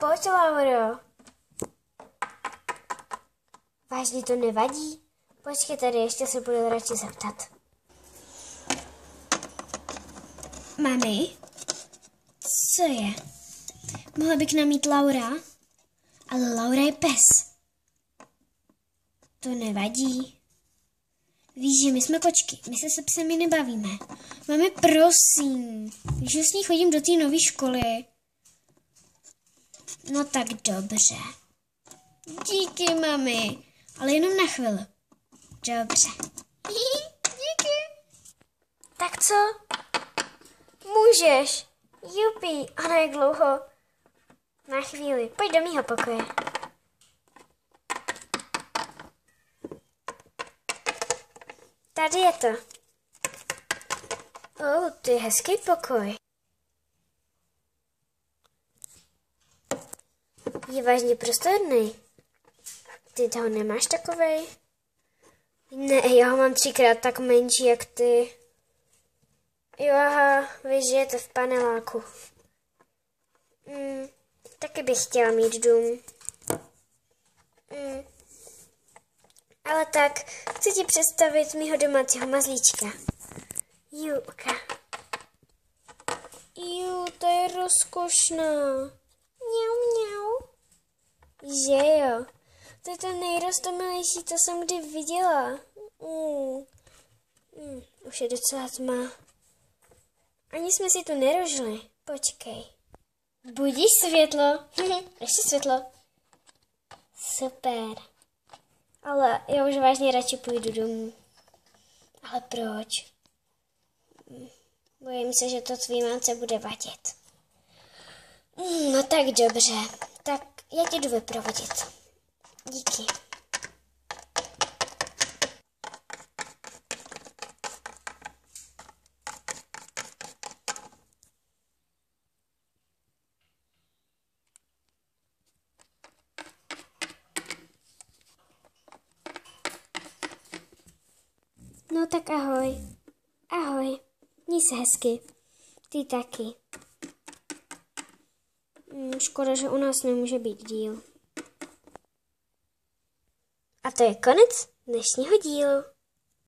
Pojď, Lauro. Vážně to nevadí? Počkej tady, ještě se budu radši zeptat. Mami, co je? Mohla by k nám jít Laura? Ale Laura je pes. To nevadí. Víš, že my jsme kočky, my se se psemi nebavíme. Mami, prosím, víš, že s ní chodím do té nové školy. No tak dobře. Díky, mami, ale jenom na chvíli. Dobře. Díky. Tak co? Můžeš. Jupi, ano, jak dlouho? Na chvíli, pojď do mýho pokoje. Tady je to. To je hezký pokoj. Je vážně prostorný. Ty toho nemáš takovej? Ne, já ho mám 3krát tak menší jak ty. Jo, aha, vy žijete v paneláku. Taky bych chtěla mít dům. Ale tak, chci ti představit mýho domácího mazlíčka. Juka. To je rozkošná. Mňau, mňau. Že jo. To je to nejrostomilejší, co jsem kdy viděla. Už je docela tma. Ani jsme si tu nerožili. Počkej. Budíš světlo? Ještě světlo. Super. Ale já už vážně radši půjdu domů. Ale proč? Bojím se, že to tvý mámce bude vadit. No tak dobře. Tak já tě jdu vyprovodit. Díky. No tak ahoj. Ahoj. Měj se hezky. Ty taky. Škoda, že u nás nemůže být díl. A to je konec dnešního dílu.